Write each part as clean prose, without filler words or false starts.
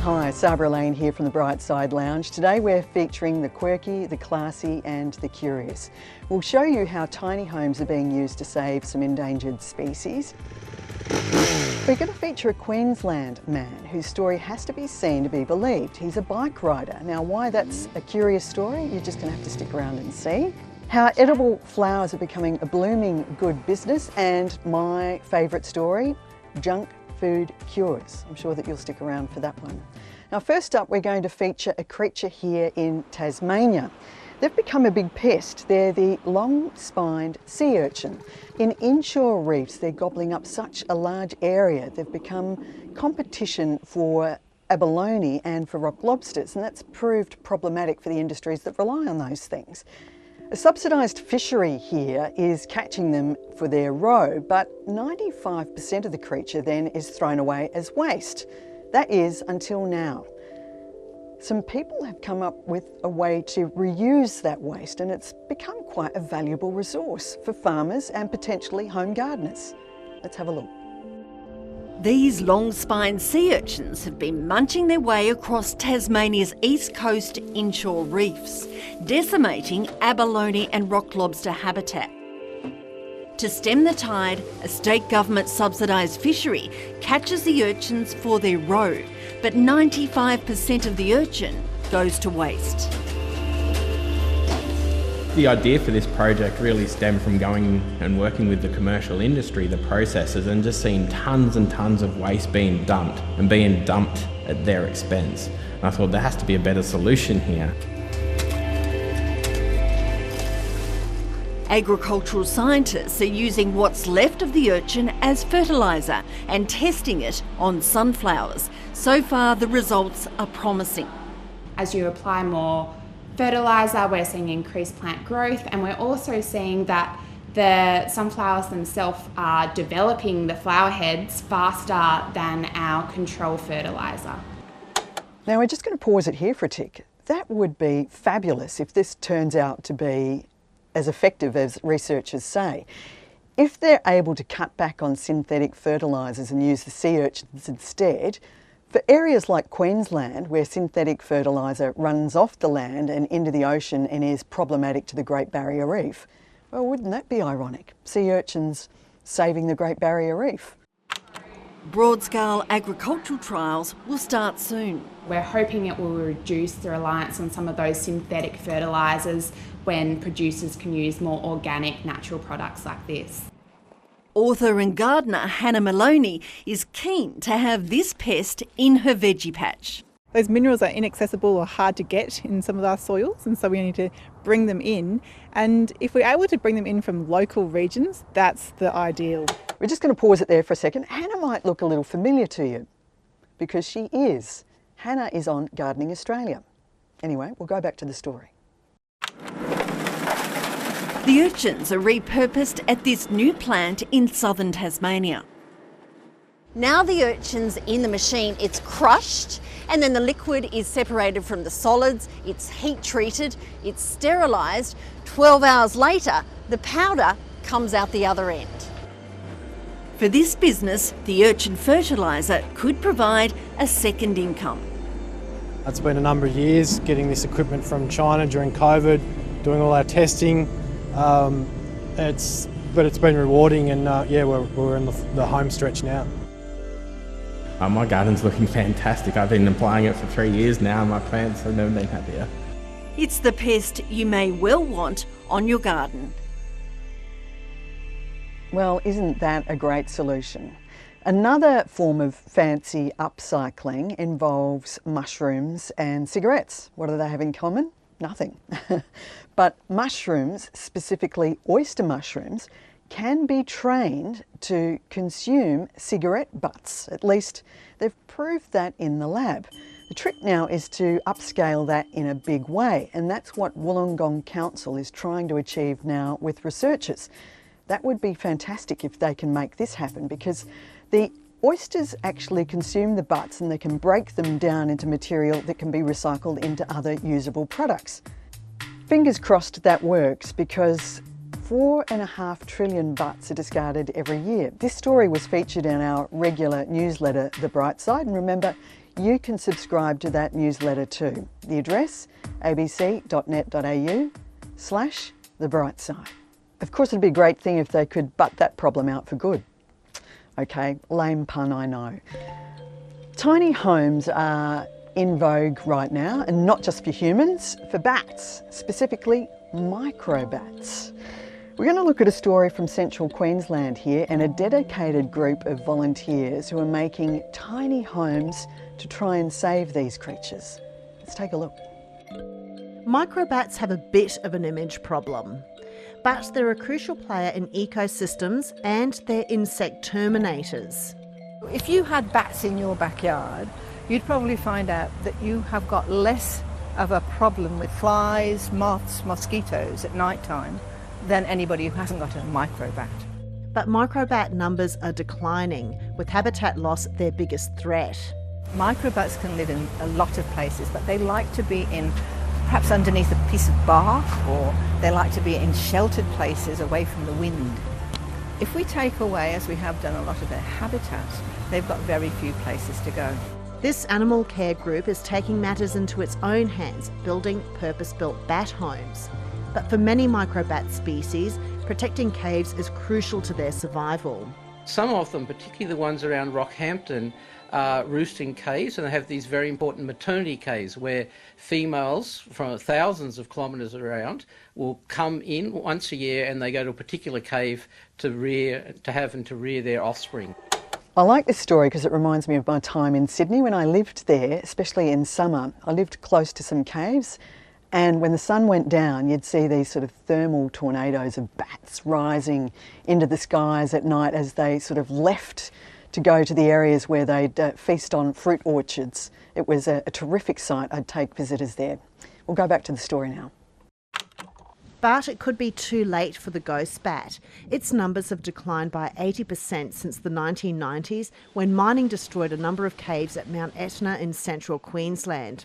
Hi, Sabra Lane here from the BrightSide Lounge. Today we're featuring the quirky, the classy and the curious. We'll show you how tiny homes are being used to save some endangered species. We're going to feature a Queensland man whose story has to be seen to be believed. He's a bike rider. Now why that's a curious story, you're just going to have to stick around and see. How edible flowers are becoming a blooming good business, and my favourite story, junk food cures. I'm sure that you'll stick around for that one. Now first up, we're going to feature a creature here in Tasmania. They've become a big pest. They're the long-spined sea urchin. In inshore reefs, they're gobbling up such a large area. They've become competition for abalone and for rock lobsters, and that's proved problematic for the industries that rely on those things. A subsidised fishery here is catching them for their roe, but 95% of the creature then is thrown away as waste. That is until now. Some people have come up with a way to reuse that waste, and it's become quite a valuable resource for farmers and potentially home gardeners. Let's have a look. These long-spined sea urchins have been munching their way across Tasmania's east coast inshore reefs, decimating abalone and rock lobster habitat. To stem the tide, a state government subsidised fishery catches the urchins for their roe, but 95% of the urchin goes to waste. The idea for this project really stemmed from going and working with the commercial industry, the processors, and just seeing tons and tons of waste being dumped and being dumped at their expense. And I thought there has to be a better solution here. Agricultural scientists are using what's left of the urchin as fertiliser and testing it on sunflowers. So far, the results are promising. As you apply more fertiliser, we're seeing increased plant growth, and we're also seeing that the sunflowers themselves are developing the flower heads faster than our control fertiliser. Now we're just going to pause it here for a tick. That would be fabulous if this turns out to be as effective as researchers say. If they're able to cut back on synthetic fertilisers and use the sea urchins instead, for areas like Queensland, where synthetic fertiliser runs off the land and into the ocean and is problematic to the Great Barrier Reef, well, wouldn't that be ironic? Sea urchins saving the Great Barrier Reef. Broad-scale agricultural trials will start soon. We're hoping it will reduce the reliance on some of those synthetic fertilisers when producers can use more organic, natural products like this. Author and gardener Hannah Maloney is keen to have this pest in her veggie patch. Those minerals are inaccessible or hard to get in some of our soils, and so we need to bring them in. And if we're able to bring them in from local regions, that's the ideal. We're just going to pause it there for a second. Hannah might look a little familiar to you because she is. Hannah is on Gardening Australia. Anyway, we'll go back to the story. The urchins are repurposed at this new plant in southern Tasmania. Now the urchin's in the machine, it's crushed, and then the liquid is separated from the solids, it's heat treated, it's sterilised. 12 hours later, the powder comes out the other end. For this business, the urchin fertiliser could provide a second income. It's been a number of years getting this equipment from China during COVID, doing all our testing. But it's been rewarding, and yeah, we're in the home stretch now. My garden's looking fantastic. I've been applying it for 3 years now, and my plants have never been happier. It's the pest you may well want on your garden. Well, isn't that a great solution? Another form of fancy upcycling involves mushrooms and cigarettes. What do they have in common? Nothing. But mushrooms, specifically oyster mushrooms, can be trained to consume cigarette butts. At least they've proved that in the lab. The trick now is to upscale that in a big way, and that's what Wollongong Council is trying to achieve now with researchers. That would be fantastic if they can make this happen, because the oysters actually consume the butts and they can break them down into material that can be recycled into other usable products. Fingers crossed that works, because 4.5 trillion butts are discarded every year. This story was featured in our regular newsletter, The BrightSide, and remember, you can subscribe to that newsletter too. The address, abc.net.au/thebrightside. Of course, it'd be a great thing if they could butt that problem out for good. Okay, lame pun, I know. Tiny homes are in vogue right now, and not just for humans, for bats, specifically microbats. We're going to look at a story from central Queensland here and a dedicated group of volunteers who are making tiny homes to try and save these creatures. Let's take a look. Microbats have a bit of an image problem, but they're a crucial player in ecosystems and they're insect terminators. If you had bats in your backyard, you'd probably find out that you have got less of a problem with flies, moths, mosquitoes at night time than anybody who hasn't got a microbat. But microbat numbers are declining, with habitat loss their biggest threat. Microbats can live in a lot of places, but they like to be in perhaps underneath a piece of bark, or they like to be in sheltered places away from the wind. If we take away, as we have done, a lot of their habitats, they've got very few places to go. This animal care group is taking matters into its own hands, building purpose-built bat homes. But for many microbat species, protecting caves is crucial to their survival. Some of them, particularly the ones around Rockhampton, are roosting caves, and they have these very important maternity caves where females from thousands of kilometres around will come in once a year, and they go to a particular cave to rear their offspring. I like this story because it reminds me of my time in Sydney when I lived there, especially in summer. I lived close to some caves, and when the sun went down, you'd see these sort of thermal tornadoes of bats rising into the skies at night as they sort of left to go to the areas where they'd feast on fruit orchards. It was a terrific sight. I'd take visitors there. We'll go back to the story now. But it could be too late for the ghost bat. Its numbers have declined by 80% since the 1990s, when mining destroyed a number of caves at Mount Etna in central Queensland.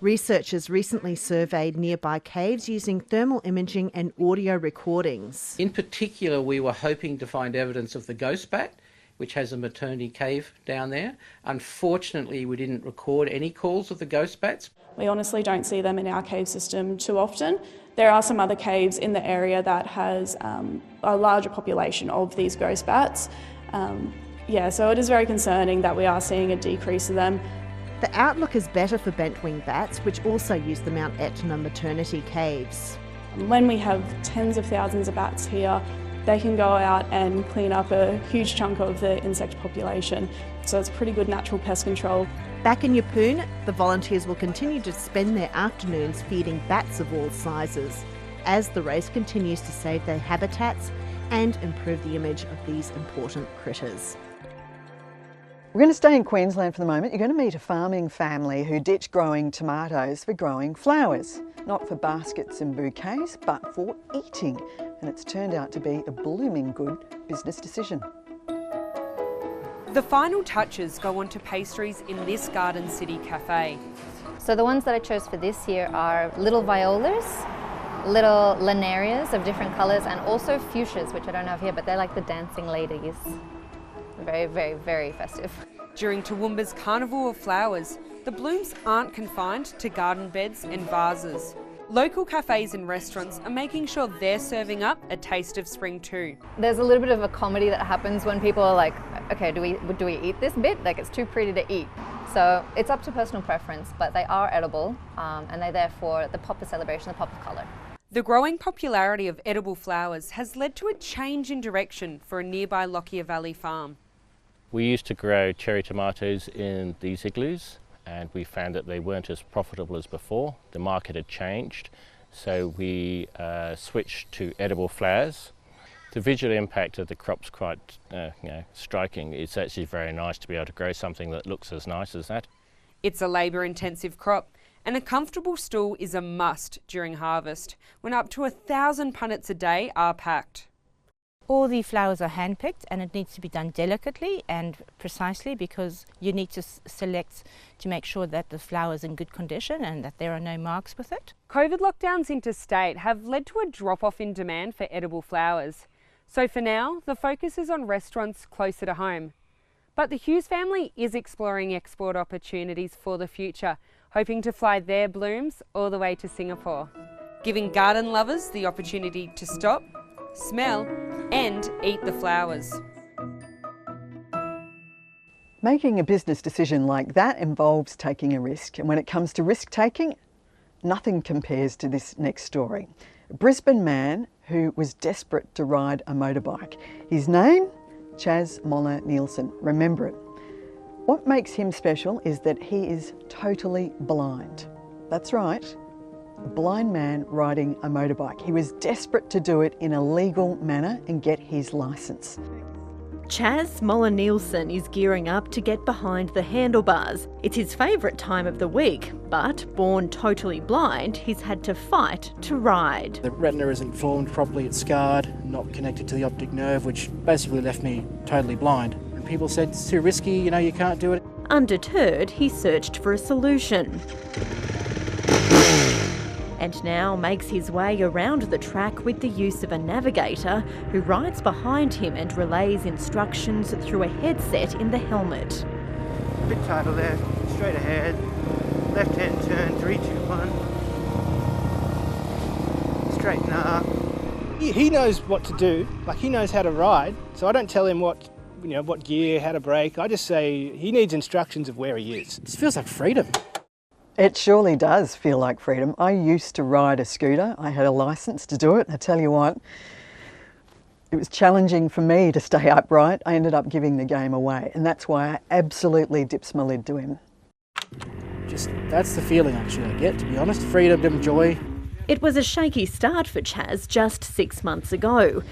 Researchers recently surveyed nearby caves using thermal imaging and audio recordings. In particular, we were hoping to find evidence of the ghost bat, which has a maternity cave down there. Unfortunately, we didn't record any calls of the ghost bats. We honestly don't see them in our cave system too often. There are some other caves in the area that has a larger population of these ghost bats. So it is very concerning that we are seeing a decrease of them. The outlook is better for bent-wing bats, which also use the Mount Etna maternity caves. When we have tens of thousands of bats here, they can go out and clean up a huge chunk of the insect population. So it's pretty good natural pest control. Back in Yeppoon, the volunteers will continue to spend their afternoons feeding bats of all sizes as the race continues to save their habitats and improve the image of these important critters. We're going to stay in Queensland for the moment. You're going to meet a farming family who ditched growing tomatoes for growing flowers. Not for baskets and bouquets, but for eating. And it's turned out to be a blooming good business decision. The final touches go on to pastries in this Garden City cafe. So the ones that I chose for this year are little violas, little lanarias of different colours, and also fuchsias, which I don't have here, but they're like the dancing ladies. Very, very, very festive. During Toowoomba's Carnival of Flowers, the blooms aren't confined to garden beds and vases. Local cafes and restaurants are making sure they're serving up a taste of spring too. There's a little bit of a comedy that happens when people are like, okay, do we eat this bit? Like, it's too pretty to eat. So it's up to personal preference, but they are edible and they're there for the pop of celebration, the pop of colour. The growing popularity of edible flowers has led to a change in direction for a nearby Lockyer Valley farm. We used to grow cherry tomatoes in these igloos, and we found that they weren't as profitable as before. The market had changed, so we switched to edible flowers. The visual impact of the crop's quite striking. It's actually very nice to be able to grow something that looks as nice as that. It's a labour-intensive crop, and a comfortable stool is a must during harvest, when up to 1,000 punnets a day are packed. All the flowers are hand-picked, and it needs to be done delicately and precisely, because you need to select to make sure that the flower is in good condition and that there are no marks with it. COVID lockdowns interstate have led to a drop-off in demand for edible flowers. So for now, the focus is on restaurants closer to home. But the Hughes family is exploring export opportunities for the future, hoping to fly their blooms all the way to Singapore, giving garden lovers the opportunity to stop, smell and eat the flowers. Making a business decision like that involves taking a risk, and when it comes to risk taking, nothing compares to this next story. A Brisbane man who was desperate to ride a motorbike. His name? Chaz Moller Nielsen. Remember it. What makes him special is that he is totally blind. That's right, a blind man riding a motorbike. He was desperate to do it in a legal manner and get his licence. Chaz Moller Nielsen is gearing up to get behind the handlebars. It's his favourite time of the week, but born totally blind, he's had to fight to ride. The retina isn't formed properly, it's scarred, not connected to the optic nerve, which basically left me totally blind. And people said, it's too risky, you can't do it. Undeterred, he searched for a solution. And now makes his way around the track with the use of a navigator who rides behind him and relays instructions through a headset in the helmet. A bit tighter left, straight ahead, left hand turn, 3, 2, 1. Straighten up. He knows what to do, he knows how to ride, so I don't tell him what gear, how to brake. I just say he needs instructions of where he is. It feels like freedom. It surely does feel like freedom. I used to ride a scooter. I had a licence to do it. I tell you what, it was challenging for me to stay upright. I ended up giving the game away, and that's why I absolutely dips my lid to him. That's the feeling actually I get, to be honest. Freedom, joy. It was a shaky start for Chaz just 6 months ago,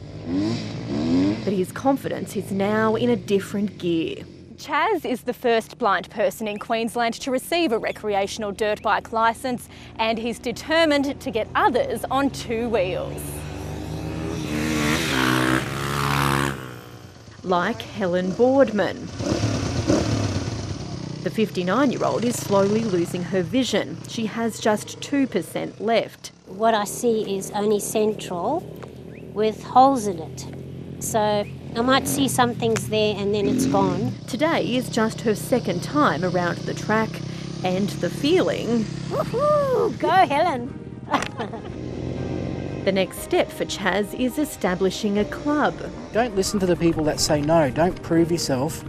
but his confidence is now in a different gear. Chaz is the first blind person in Queensland to receive a recreational dirt bike licence, and he's determined to get others on 2 wheels. Like Helen Boardman. The 59-year-old is slowly losing her vision. She has just 2% left. What I see is only central with holes in it. So I might see some things there and then it's gone. Today is just her second time around the track, and the feeling... Woohoo! Go, Helen! The next step for Chaz is establishing a club. Don't listen to the people that say no. Don't prove yourself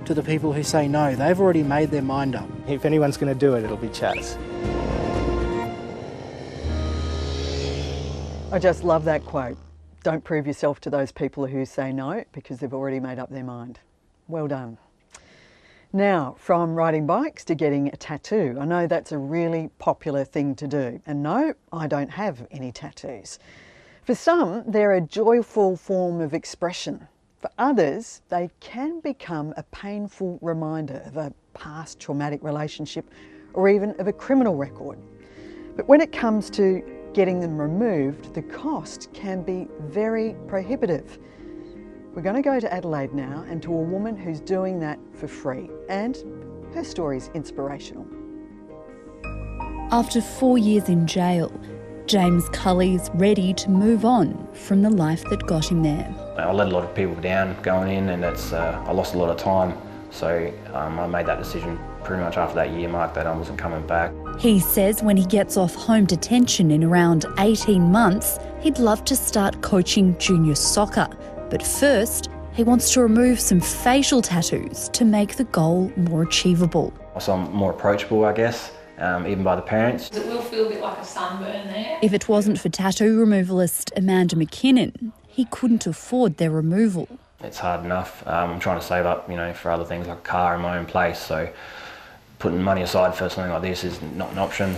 to the people who say no. They've already made their mind up. If anyone's going to do it, it'll be Chaz. I just love that quote. Don't prove yourself to those people who say no, because they've already made up their mind. Well done. Now, from riding bikes to getting a tattoo. I know that's a really popular thing to do. And no, I don't have any tattoos. For some, they're a joyful form of expression. For others, they can become a painful reminder of a past traumatic relationship or even of a criminal record. But when it comes to getting them removed, the cost can be very prohibitive. We're going to go to Adelaide now and to a woman who's doing that for free, and her story's inspirational. After 4 years in jail, James Cully's ready to move on from the life that got him there. I let a lot of people down going in, and I lost a lot of time, so I made that decision pretty much after that year mark that I wasn't coming back. He says when he gets off home detention in around 18 months, he'd love to start coaching junior soccer. But first, he wants to remove some facial tattoos to make the goal more achievable. So I'm more approachable, I guess, even by the parents. It will feel a bit like a sunburn there. If it wasn't for tattoo removalist Amanda McKinnon, he couldn't afford their removal. It's hard enough. I'm trying to save up, for other things like a car in my own place, so putting money aside for something like this is not an option.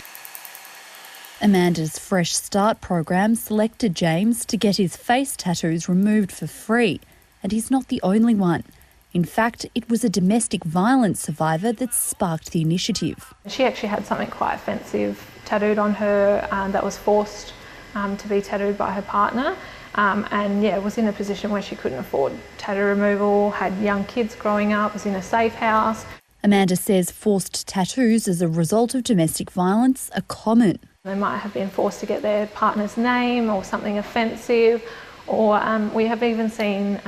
Amanda's Fresh Start program selected James to get his face tattoos removed for free, and he's not the only one. In fact, it was a domestic violence survivor that sparked the initiative. She actually had something quite offensive tattooed on her that was forced to be tattooed by her partner, and was in a position where she couldn't afford tattoo removal, had young kids growing up, was in a safe house. Amanda says forced tattoos as a result of domestic violence are common. They might have been forced to get their partner's name or something offensive, or we have even seen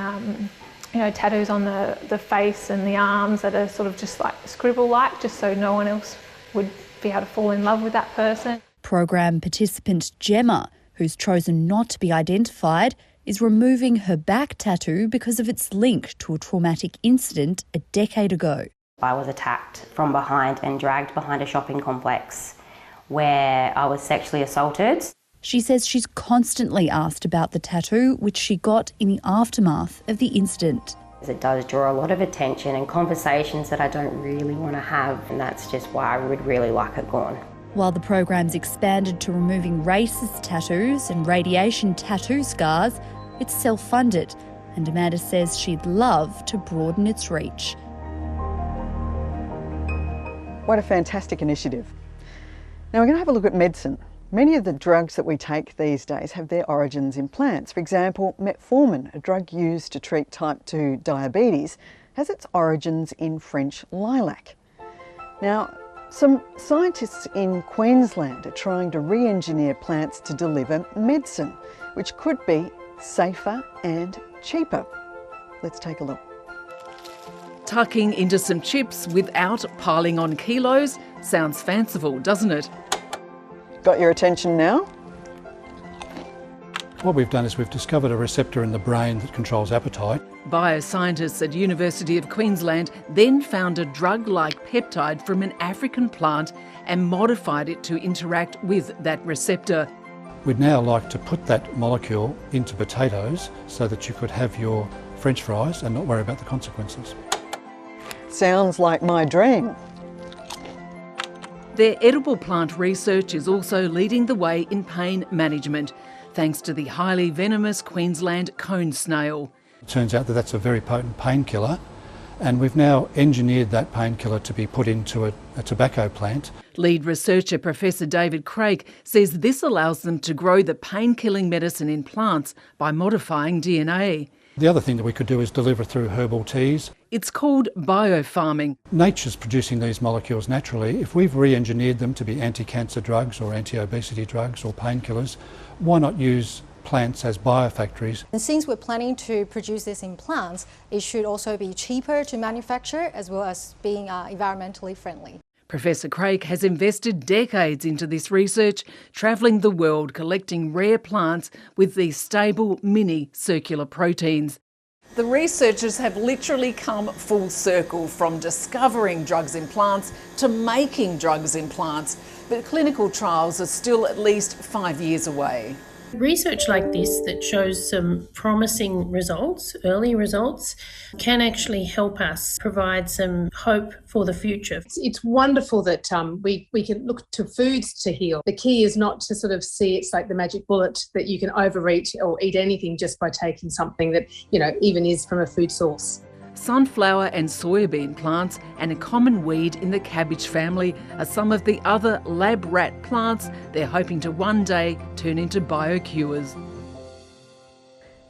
tattoos on the face and the arms that are sort of just like scribble-like, just so no one else would be able to fall in love with that person. Program participant Gemma, who's chosen not to be identified, is removing her back tattoo because of its link to a traumatic incident a decade ago. I was attacked from behind and dragged behind a shopping complex where I was sexually assaulted. She says she's constantly asked about the tattoo, which she got in the aftermath of the incident. It does draw a lot of attention and conversations that I don't really want to have, and that's just why I would really like it gone. While the program's expanded to removing racist tattoos and radiation tattoo scars, it's self-funded, and Amanda says she'd love to broaden its reach. What a fantastic initiative. Now we're going to have a look at medicine. Many of the drugs that we take these days have their origins in plants. For example, metformin, a drug used to treat type 2 diabetes, has its origins in French lilac. Now, some scientists in Queensland are trying to re-engineer plants to deliver medicine, which could be safer and cheaper. Let's take a look. Tucking into some chips without piling on kilos sounds fanciful, doesn't it? Got your attention now? What we've done is we've discovered a receptor in the brain that controls appetite. Bioscientists at University of Queensland then found a drug-like peptide from an African plant and modified it to interact with that receptor. We'd now like to put that molecule into potatoes so that you could have your French fries and not worry about the consequences. Sounds like my dream. Their edible plant research is also leading the way in pain management, thanks to the highly venomous Queensland cone snail. It turns out that that's a very potent painkiller, and we've now engineered that painkiller to be put into a tobacco plant. Lead researcher Professor David Craig says this allows them to grow the pain-killing medicine in plants by modifying DNA. The other thing that we could do is deliver through herbal teas. It's called biofarming. Nature's producing these molecules naturally. If we've re-engineered them to be anti-cancer drugs or anti-obesity drugs or painkillers, why not use plants as biofactories? And since we're planning to produce this in plants, it should also be cheaper to manufacture as well as being environmentally friendly. Professor Craig has invested decades into this research, travelling the world collecting rare plants with these stable mini circular proteins. The researchers have literally come full circle from discovering drugs in plants to making drugs in plants, but clinical trials are still at least 5 years away. Research like this that shows some promising results, early results, can actually help us provide some hope for the future. It's wonderful that we can look to foods to heal. The key is not to sort of see it's like the magic bullet that you can overeat or eat anything just by taking something that, even is from a food source. Sunflower and soybean plants and a common weed in the cabbage family are some of the other lab rat plants they're hoping to one day turn into biocures.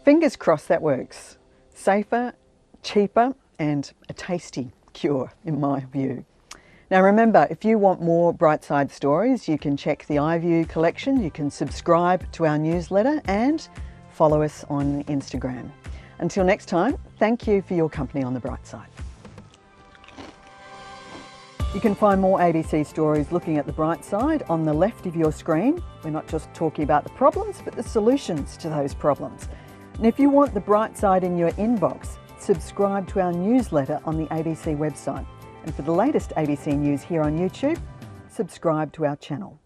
Fingers crossed that works. Safer, cheaper and a tasty cure in my view. Now remember, if you want more BrightSide stories, you can check the iView collection, you can subscribe to our newsletter and follow us on Instagram. Until next time, thank you for your company on the Bright Side. You can find more ABC stories looking at the bright side on the left of your screen. We're not just talking about the problems, but the solutions to those problems. And if you want the bright side in your inbox, subscribe to our newsletter on the ABC website. And for the latest ABC news here on YouTube, subscribe to our channel.